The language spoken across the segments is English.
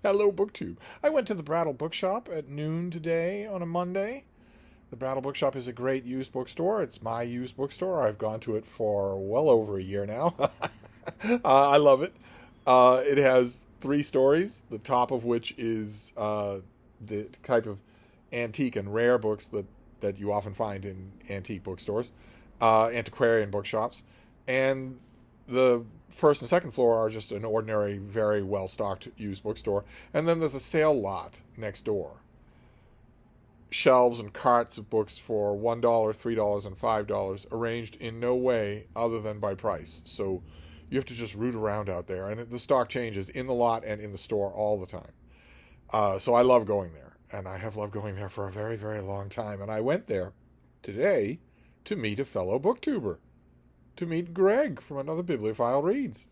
Hello, BookTube. I went to the Brattle bookshop at noon today on a Monday. The Brattle bookshop is a great used bookstore. It's my used bookstore. I've gone to it for well over a year now. I love it. It has 3 stories, the top of which is the type of antique and rare books that you often find in antique bookstores, antiquarian bookshops. And the first and second floor are just an ordinary, very well-stocked used bookstore. And then there's a sale lot next door. Shelves and carts of books for $1, $3, and $5, arranged in no way other than by price. So you have to just root around out there. And the stock changes in the lot and in the store all the time. So I love going there. And I have loved going there for a very, very long time. And I went there today to meet a fellow booktuber, to meet Greg from Another Bibliophile Reads,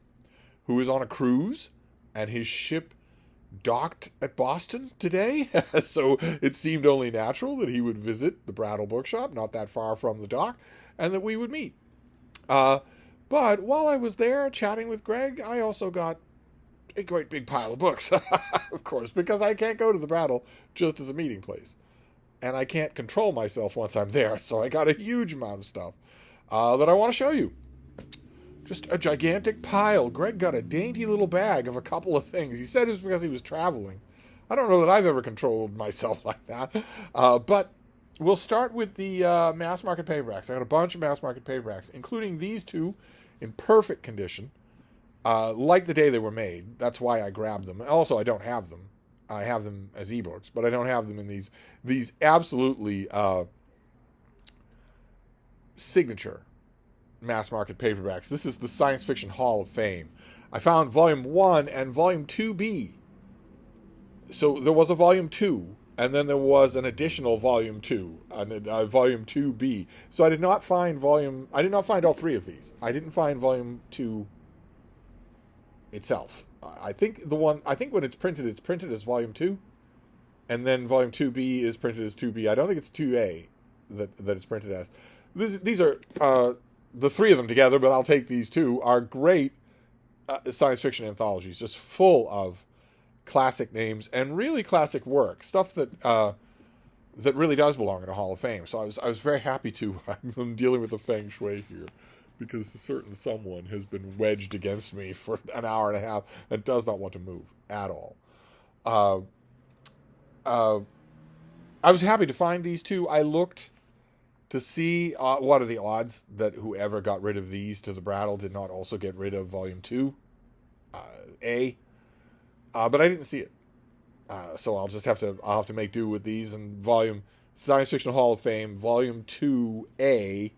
who is on a cruise, and his ship docked at Boston today. So it seemed only natural that he would visit the Brattle bookshop, not that far from the dock, and that we would meet. But while I was there chatting with Greg, I also got a great big pile of books, of course, because I can't go to the Brattle just as a meeting place. And I can't control myself once I'm there, so I got a huge amount of stuff that I want to show you. Just a gigantic pile. Greg got a dainty little bag of a couple of things. He said it was because he was traveling. I don't know that I've ever controlled myself like that. But we'll start with the mass market paperbacks. I got a bunch of mass market paperbacks, including these 2 in perfect condition, like the day they were made. That's why I grabbed them. Also, I don't have them. I have them as ebooks, but I don't have them in these absolutely signature mass market paperbacks. This is the Science Fiction Hall of Fame. I found Volume 1 and Volume 2B. So there was a Volume 2, and then there was an additional Volume 2, Volume 2B. So I did not find all 3 of these. I didn't find Volume 2 itself. I think when it's printed as Volume 2, and then Volume 2B is printed as 2B. I don't think it's 2A that it's printed as. These are the 3 of them together, but I'll take these 2, are great science fiction anthologies, just full of classic names and really classic work, stuff that really does belong in a Hall of Fame. So I was very happy to. I'm dealing with the feng shui here, because a certain someone has been wedged against me for an hour and a half and does not want to move at all. I was happy to find these 2. I looked to see what are the odds that whoever got rid of these to the Brattle did not also get rid of Volume 2, but I didn't see it. So I'll have to make do with these, and Science Fiction Hall of Fame Volume 2A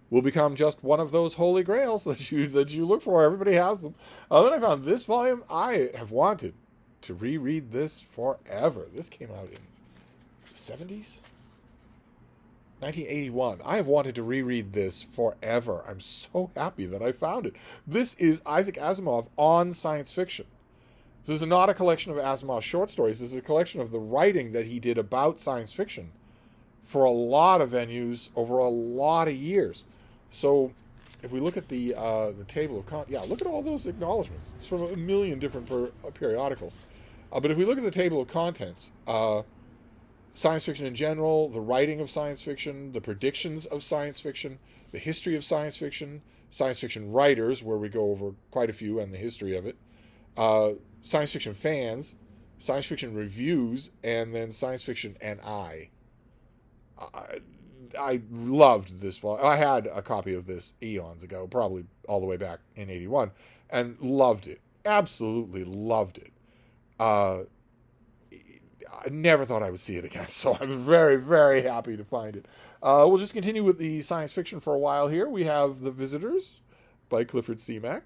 will become just one of those holy grails that you look for. Everybody has them. Then I found this volume. I have wanted to reread this forever. This came out in the 70s? 1981. I have wanted to reread this forever. I'm so happy that I found it. This is Isaac Asimov on science fiction. This is not a collection of Asimov's short stories. This is a collection of the writing that he did about science fiction for a lot of venues over a lot of years. So if we look at the table of contents, look at all those acknowledgments. It's from a million different periodicals. But if we look at the table of contents, science fiction in general, the writing of science fiction, the predictions of science fiction, the history of science fiction writers, where we go over quite a few and the history of it, science fiction fans, science fiction reviews, and then science fiction and I loved this volume. I had a copy of this eons ago, probably all the way back in 81, and loved it. Absolutely loved it. I never thought I would see it again, so I'm very, very happy to find it. We'll just continue with the science fiction for a while here. We have The Visitors by Clifford Seamack.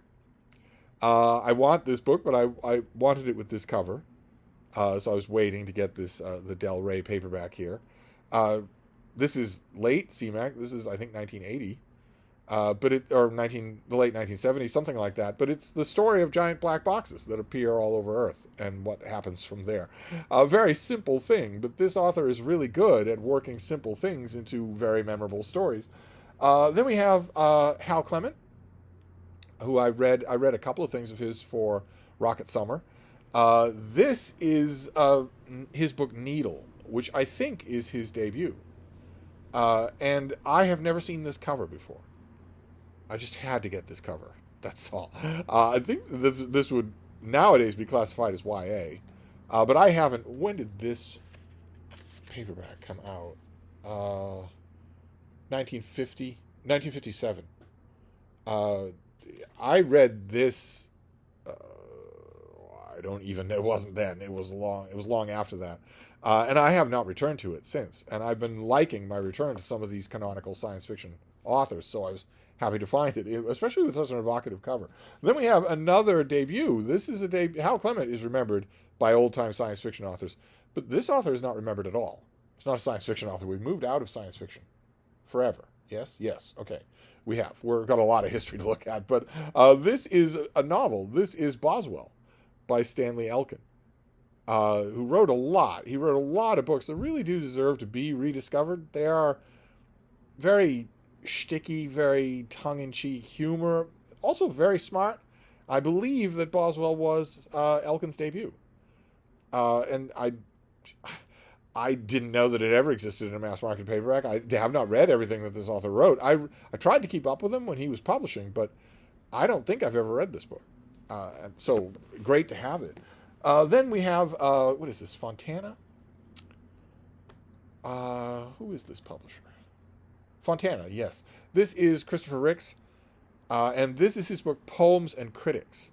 I want this book, but I wanted it with this cover, so I was waiting to get this the Del Rey paperback here. This is late Seamack. This is, I think, 1980, the late 1970s, something like that. But it's the story of giant black boxes that appear all over Earth and what happens from there. A very simple thing, but this author is really good at working simple things into very memorable stories. Then we have Hal Clement, who I read a couple of things of his for Rocket Summer. This is his book Needle, which I think is his debut. And I have never seen this cover before. I just had to get this cover. That's all. I think this would nowadays be classified as YA. But I haven't. When did this paperback come out? 1950? 1957. I read this. I don't even know. It wasn't then. It was long after that. And I have not returned to it since. And I've been liking my return to some of these canonical science fiction authors. So I was happy to find it, especially with such an evocative cover. Then we have another debut. This is a debut. Hal Clement is remembered by old-time science fiction authors, but this author is not remembered at all. It's not a science fiction author. We've moved out of science fiction forever. Yes? Yes. Okay. We have. We've got a lot of history to look at, but this is a novel. This is Boswell by Stanley Elkin, who wrote a lot. He wrote a lot of books that really do deserve to be rediscovered. They are very shticky, very tongue-in-cheek humor, also very smart. I believe that Boswell was Elkin's debut. And I didn't know that it ever existed in a mass market paperback. I have not read everything that this author wrote. I tried to keep up with him when he was publishing, but I don't think I've ever read this book. And so great to have it. Then we have, what is this, Fontana? Who is this publisher? Fontana, yes. This is Christopher Ricks, and this is his book, Poems and Critics.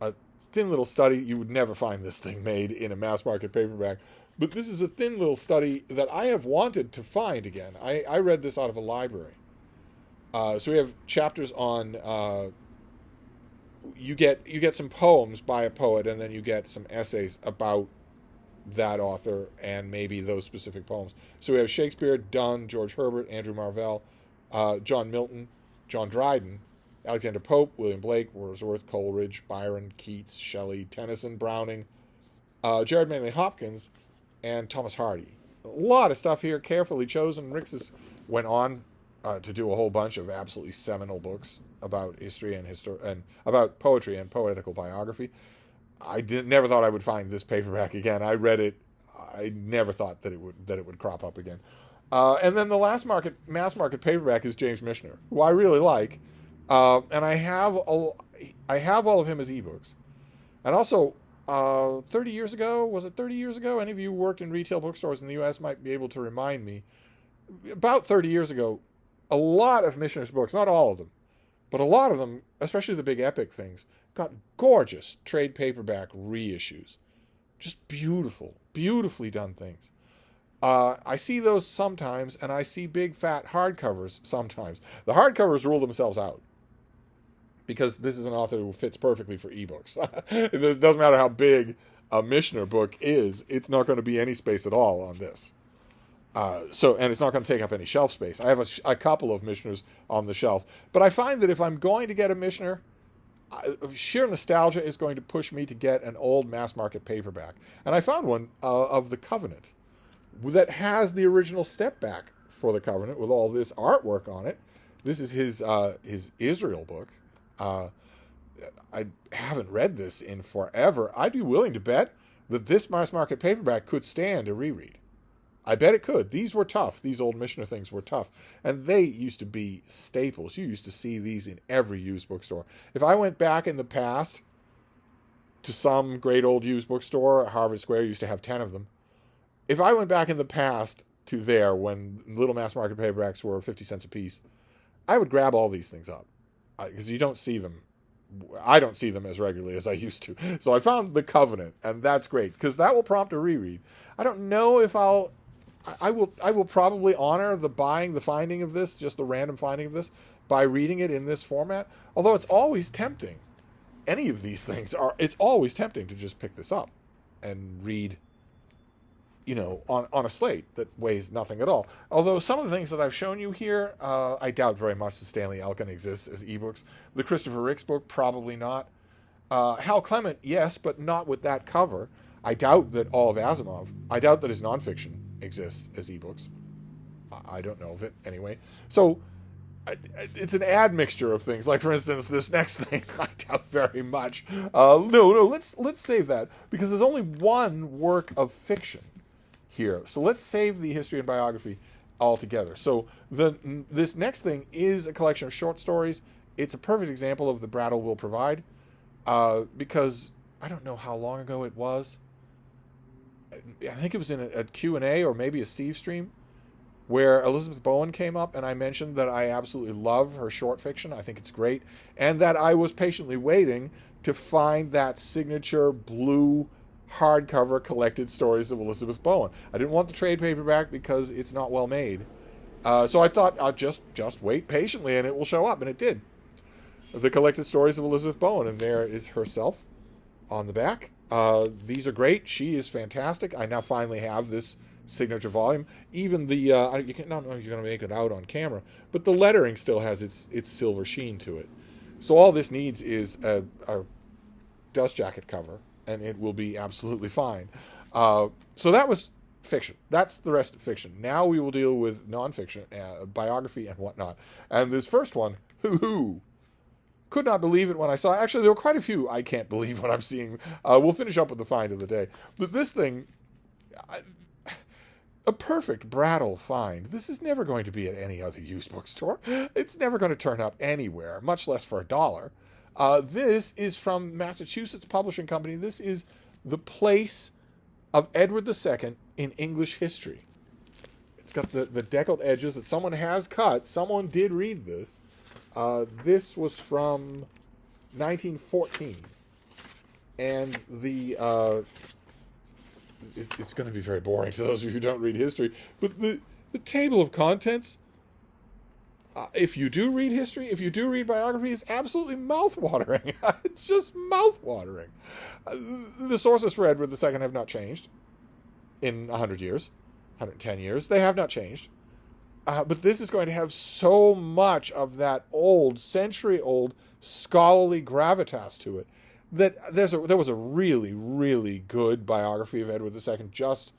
A thin little study. You would never find this thing made in a mass market paperback, but this is a thin little study that I have wanted to find again. I read this out of a library. So we have chapters on, you get some poems by a poet, and then you get some essays about that author and maybe those specific poems. So we have Shakespeare, Donne, George Herbert, Andrew Marvell, John Milton, John Dryden, Alexander Pope, William Blake, Wordsworth, Coleridge, Byron, Keats, Shelley, Tennyson, Browning, Jared Manley Hopkins, and Thomas Hardy. A lot of stuff here, carefully chosen. Ricks went on to do a whole bunch of absolutely seminal books about history and about poetry and poetical biography. I never thought I would find this paperback again. I read it. I never thought that it would crop up again. And then the last mass market paperback is James Michener, who I really like, and I have all of him as ebooks. And also, 30 years ago, was it 30 years ago? Any of you who worked in retail bookstores in the U.S. might be able to remind me. About 30 years ago, a lot of Michener's books, not all of them, but a lot of them, especially the big epic things, got gorgeous trade paperback reissues. Just beautiful, beautifully done things. I see those sometimes, and I see big fat hardcovers sometimes. The hardcovers rule themselves out, because this is an author who fits perfectly for ebooks. It doesn't matter how big a Michener book is, it's not going to be any space at all on this. And it's not going to take up any shelf space. I have a couple of Micheners on the shelf, but I find that if I'm going to get a Michener, sheer nostalgia is going to push me to get an old mass market paperback. And I found one of The Covenant that has the original step back for The Covenant with all this artwork on it. This is his Israel book. I haven't read this in forever. I'd be willing to bet that this mass market paperback could stand a reread. I bet it could. These were tough. These old Michener things were tough. And they used to be staples. You used to see these in every used bookstore. If I went back in the past to some great old used bookstore, Harvard Square used to have 10 of them. If I went back in the past to there when little mass market paperbacks were 50 cents a piece, I would grab all these things up. Because you don't see them. I don't see them as regularly as I used to. So I found The Covenant, and that's great, because that will prompt a reread. I don't know if I will probably honor the finding of this, just the random finding of this, by reading it in this format. Although it's always tempting. Any of these things it's always tempting to just pick this up and read, on a slate that weighs nothing at all. Although some of the things that I've shown you here, I doubt very much that Stanley Elkin exists as ebooks. The Christopher Ricks book, probably not. Hal Clement, yes, but not with that cover. I doubt that all of Asimov, I doubt that his nonfiction exists as ebooks. I don't know of it anyway. So it's an admixture of things. Like, for instance, this next thing, I doubt very much. No, let's save that, because there's only one work of fiction here. So let's save the history and biography altogether. So this next thing is a collection of short stories. It's a perfect example of the Brattle will provide, because I don't know how long ago it was. I think it was in a Q&A or maybe a Steve stream, where Elizabeth Bowen came up, and I mentioned that I absolutely love her short fiction. I think it's great. And that I was patiently waiting to find that signature blue hardcover collected stories of Elizabeth Bowen. I didn't want the trade paperback because it's not well made. So I thought I'll just wait patiently and it will show up, and it did. The collected stories of Elizabeth Bowen, and there is herself on the back. These are great. She is fantastic. I now finally have this signature volume. Even the you can not know if you're going to make it out on camera, but the lettering still has its silver sheen to it. So all this needs is a dust jacket cover, and it will be absolutely fine. So that was fiction. That's the rest of fiction. Now we will deal with nonfiction, biography and whatnot. And this first one, could not believe it when I saw it. Actually, there were quite a few I can't believe what I'm seeing. We'll finish up with the find of the day. But this thing, a perfect Brattle find. This is never going to be at any other used bookstore. It's never going to turn up anywhere, much less for $1. This is from Massachusetts Publishing Company. This is The Place of Edward II in English History. It's got the deckled edges that someone has cut. Someone did read this. This was from 1914. And it's going to be very boring to those of you who don't read history. But the table of contents, if you do read history, if you do read biography, is absolutely mouth-watering. It's just mouth-watering. The sources for Edward II have not changed in 100 years, 110 years. They have not changed. But this is going to have so much of that old, century-old, scholarly gravitas to it that there was a really, really good biography of Edward II. Just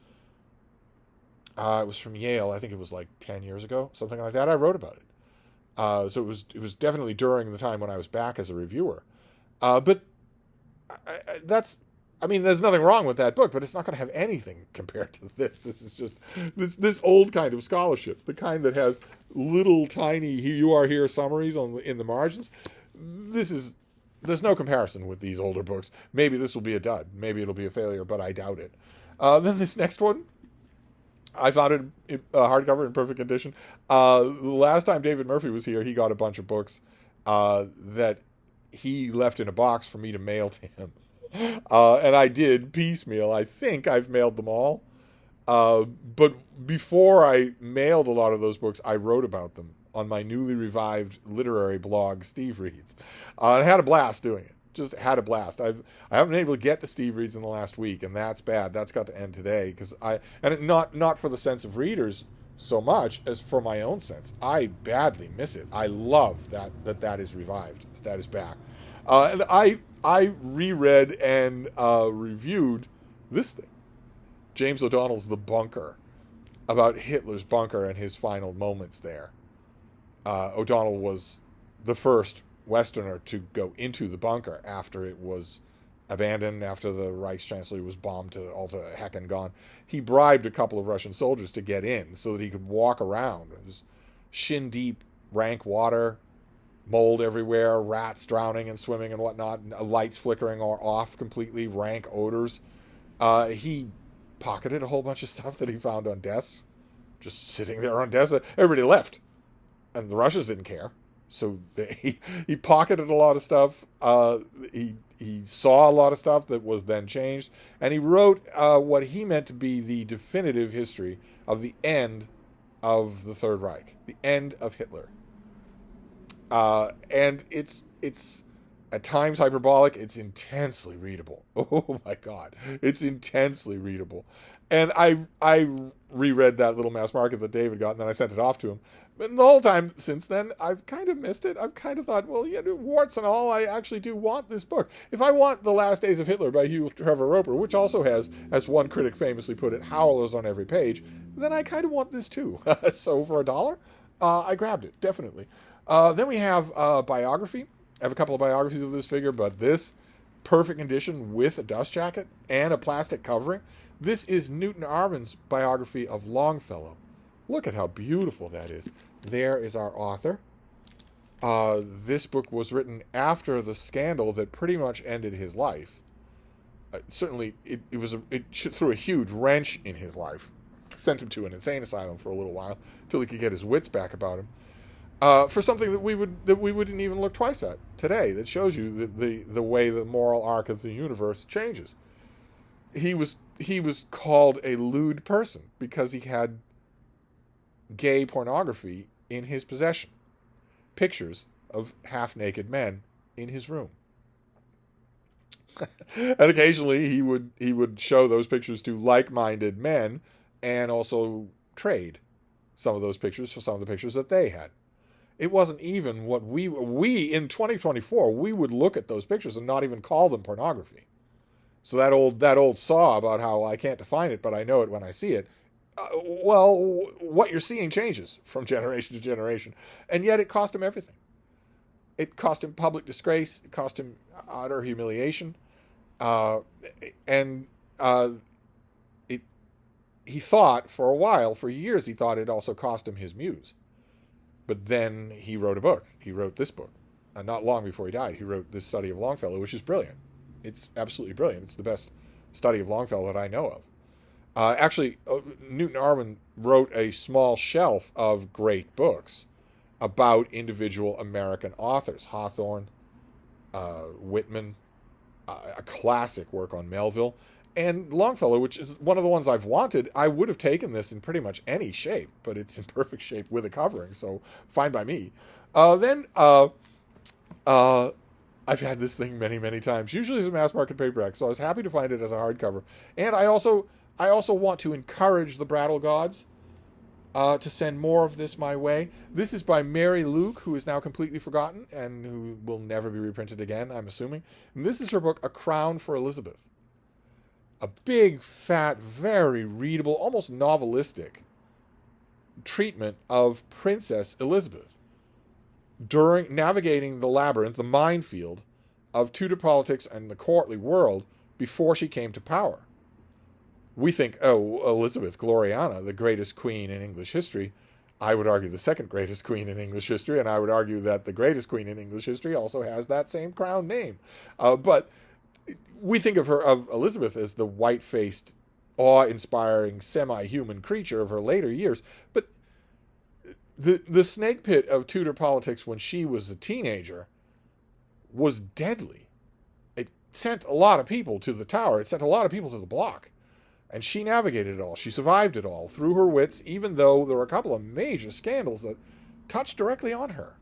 it was from Yale. I think it was like 10 years ago, something like that. I wrote about it. So it was definitely during the time when I was back as a reviewer. But there's nothing wrong with that book, but it's not going to have anything compared to this. This is just this old kind of scholarship, the kind that has little tiny "you are here" summaries in the margins. There's no comparison with these older books. Maybe this will be a dud. Maybe it'll be a failure, but I doubt it. Then this next one, I found it hardcover in perfect condition. The last time David Murphy was here, he got a bunch of books that he left in a box for me to mail to him. And I did piecemeal. I think I've mailed them all. But before I mailed a lot of those books, I wrote about them on my newly revived literary blog, Steve Reads. I had a blast doing it. Just had a blast. I haven't been able to get to Steve Reads in the last week, and that's bad. That's got to end today not for the sense of readers so much as for my own sense. I badly miss it. I love that is revived. That is back. And I reread and reviewed this thing, James O'Donnell's The Bunker, about Hitler's bunker and his final moments there. O'Donnell was the first Westerner to go into the bunker after it was abandoned, after the Reichschancellor was bombed to all to heck and gone. He bribed a couple of Russian soldiers to get in so that he could walk around. It was shin-deep, rank water, mold everywhere, rats drowning and swimming and whatnot, lights flickering or off completely, rank odors. He pocketed a whole bunch of stuff that he found on desks, just sitting there on desks. Everybody left, and the Russians didn't care. So he pocketed a lot of stuff. He saw a lot of stuff that was then changed, and he wrote what he meant to be the definitive history of the end of the Third Reich, the end of Hitler. And it's at times hyperbolic. It's intensely readable. Oh my God, it's intensely readable. And I reread that little mass market that David got, and then I sent it off to him. But the whole time since then, I've kind of missed it. I've kind of thought, well, yeah, warts and all, I actually do want this book. If I want The Last Days of Hitler by Hugh Trevor Roper, which also has, as one critic famously put it, howlers on every page, then I kind of want this too. So for $1, I grabbed it, definitely. Then we have biography. I have a couple of biographies of this figure, but this perfect condition with a dust jacket and a plastic covering. This is Newton Armen's biography of Longfellow. Look at how beautiful that is. There is our author. This book was written after the scandal that pretty much ended his life. Certainly, it threw a huge wrench in his life. Sent him to an insane asylum for a little while until he could get his wits back about him. For something that we wouldn't even look twice at today. That shows you the way the moral arc of the universe changes. He was called a lewd person because he had gay pornography in his possession. Pictures of half-naked men in his room. And occasionally he would show those pictures to like-minded men and also trade some of those pictures for some of the pictures that they had. It wasn't even what we in 2024, we would look at those pictures and not even call them pornography. So that old saw about how I can't define it, but I know it when I see it. Well, what you're seeing changes from generation to generation. And yet it cost him everything. It cost him public disgrace. It cost him utter humiliation. He thought for a while, for years, he thought it also cost him his muse. But then he wrote a book. He wrote this book. Not long before he died, he wrote this study of Longfellow, which is brilliant. It's absolutely brilliant. It's the best study of Longfellow that I know of. Actually, Newton Armen wrote a small shelf of great books about individual American authors. Hawthorne, Whitman, a classic work on Melville, and Longfellow, which is one of the ones I've wanted. I would have taken this in pretty much any shape, but it's in perfect shape with a covering, so fine by me. I've had this thing many, many times, usually as a mass market paperback, so I was happy to find it as a hardcover. And I also want to encourage the Brattle gods to send more of this my way. This is by Mary Luke, who is now completely forgotten and who will never be reprinted again, I'm assuming. And this is her book, A Crown for Elizabeth. A big, fat, very readable, almost novelistic treatment of Princess Elizabeth during navigating the labyrinth, the minefield of Tudor politics and the courtly world before she came to power. We think, oh, Elizabeth, Gloriana, the greatest queen in English history. I would argue the second greatest queen in English history, and I would argue that the greatest queen in English history also has that same crown name. But we think of Elizabeth as the white-faced, awe-inspiring, semi-human creature of her later years. But the snake pit of Tudor politics when she was a teenager was deadly. It sent a lot of people to the Tower. It sent a lot of people to the block. And she navigated it all. She survived it all through her wits, even though there were a couple of major scandals that touched directly on her.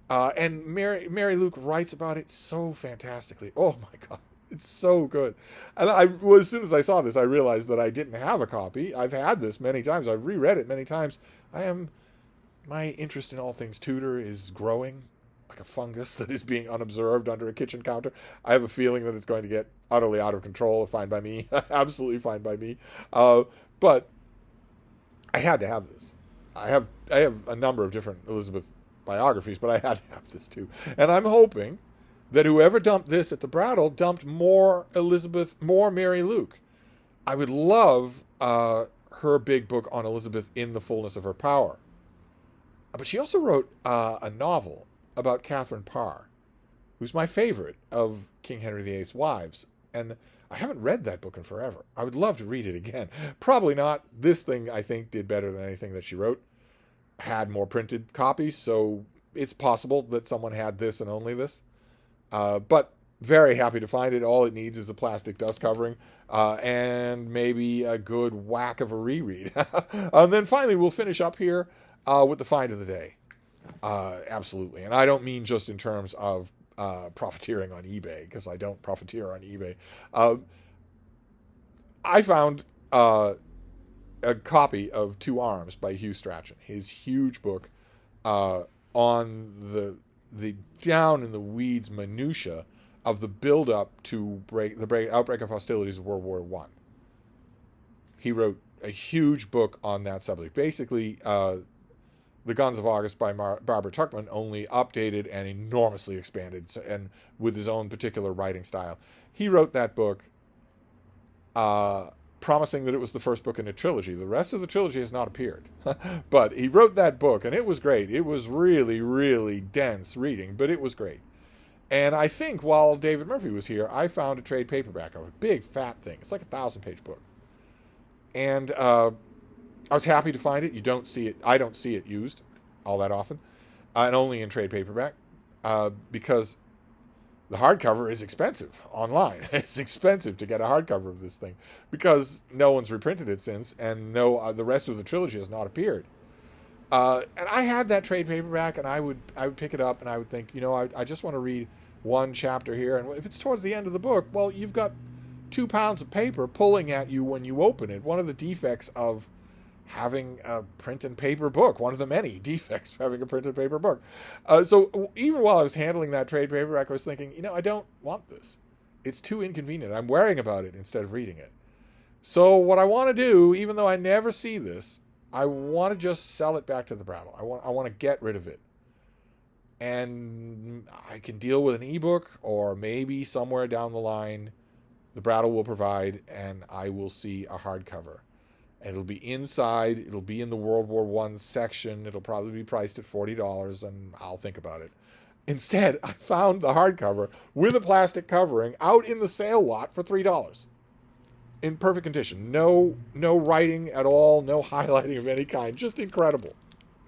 And Mary Luke writes about it so fantastically. Oh, my God. It's so good. And as soon as I saw this, I realized that I didn't have a copy. I've had this many times. I've reread it many times. My interest in all things Tudor is growing like a fungus that is being unobserved under a kitchen counter. I have a feeling that it's going to get utterly out of control. Fine by me. Absolutely fine by me. But I had to have this. I have a number of different Elizabeth biographies, but I had to have this too. And I'm hoping that whoever dumped this at the Brattle dumped more Elizabeth, more Mary Luke. I would love her big book on Elizabeth in the fullness of her power. But she also wrote a novel about Catherine Parr, who's my favorite of King Henry VIII's wives. And I haven't read that book in forever. I would love to read it again. Probably not. This thing, I think, did better than anything that she wrote. Had more printed copies, so it's possible that someone had this and only this. But very happy to find it. All it needs is a plastic dust covering and maybe a good whack of a reread. And then finally, we'll finish up here with the find of the day. Absolutely. And I don't mean just in terms of profiteering on eBay, because I don't profiteer on eBay. I found a copy of Two Arms by Hugh Strachan, his huge book on the down in the weeds minutia of the build-up to the outbreak of hostilities of World War I. He wrote a huge book on that subject. Basically, The Guns of August by Barbara Tuchman, only updated and enormously expanded, and with his own particular writing style. He wrote that book promising that it was the first book in a trilogy. The rest of the trilogy has not appeared. But he wrote that book, and it was great. It was really, really dense reading, but it was great. And I think while David Murphy was here, I found a trade paperback of a big, fat thing. It's like a 1,000-page book. And I was happy to find it. You don't see it. I don't see it used all that often, and only in trade paperback, because the hardcover is expensive online. It's expensive to get a hardcover of this thing because no one's reprinted it since, and the rest of the trilogy has not appeared. And I had that trade paperback, and I would pick it up, and I would think, I just want to read one chapter here, and if it's towards the end of the book, well, you've got 2 pounds of paper pulling at you when you open it. One of the defects of having a print and paper book, one of the many defects of having a print and paper book. So even while I was handling that trade paperback, I was thinking, I don't want this. It's too inconvenient. I'm worrying about it instead of reading it. So what I want to do, even though I never see this, I want to just sell it back to the Brattle. I want to get rid of it. And I can deal with an ebook, or maybe somewhere down the line, the Brattle will provide, and I will see a hardcover. And it'll be inside. It'll be in the World War I section. It'll probably be priced at $40, and I'll think about it. Instead, I found the hardcover with a plastic covering out in the sale lot for $3. In perfect condition. No writing at all. No highlighting of any kind. Just incredible.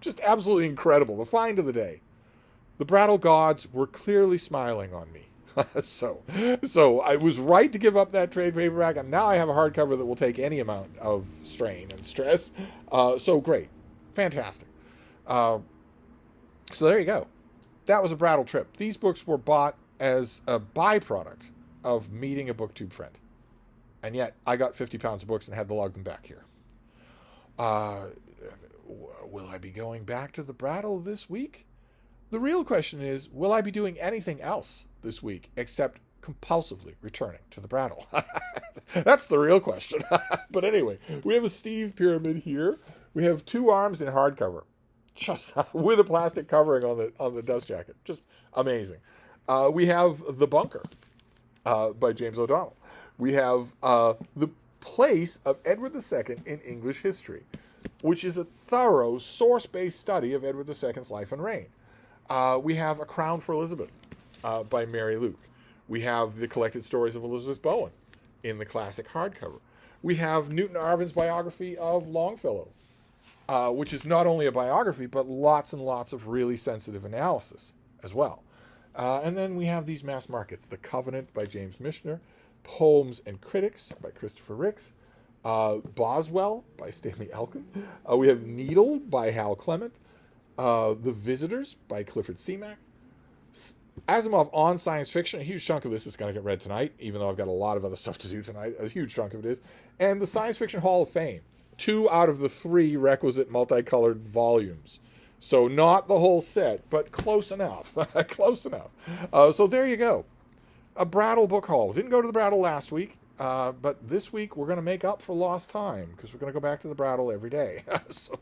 Just absolutely incredible. The find of the day. The Brattle gods were clearly smiling on me. So I was right to give up that trade paperback, and now I have a hardcover that will take any amount of strain and stress. So great. Fantastic. So there you go. That was a Brattle trip. These books were bought as a byproduct of meeting a BookTube friend. And yet I got 50 pounds of books and had to lug them back here. Will I be going back to the Brattle this week? The real question is, will I be doing anything else this week except compulsively returning to the Brattle? That's the real question. But anyway, we have a Steve pyramid here. We have 2 arms in hardcover, just with a plastic covering on the dust jacket. Just amazing. We have The Bunker by James O'Donnell. We have The Place of Edward II in English History, which is a thorough source-based study of Edward II's life and reign. We have A Crown for Elizabeth by Mary Luke. We have the collected stories of Elizabeth Bowen in the classic hardcover. We have Newton Arvin's biography of Longfellow, which is not only a biography, but lots and lots of really sensitive analysis as well. And then we have these mass markets, The Covenant by James Michener, Poems and Critics by Christopher Ricks, Boswell by Stanley Elkin. We have Needle by Hal Clement, The Visitors by Clifford Seamack, Asimov on science fiction. A huge chunk of this is going to get read tonight, even though I've got a lot of other stuff to do tonight. A huge chunk of it is. And the Science Fiction Hall of Fame. 2 out of the 3 requisite multicolored volumes. So not the whole set, but close enough. Close enough. So there you go. A Brattle book haul. Didn't go to the Brattle last week, but this week we're going to make up for lost time because we're going to go back to the Brattle every day. So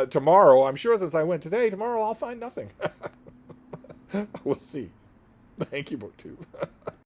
tomorrow, I'm sure since I went today, tomorrow I'll find nothing. We'll see. Thank you, BookTube.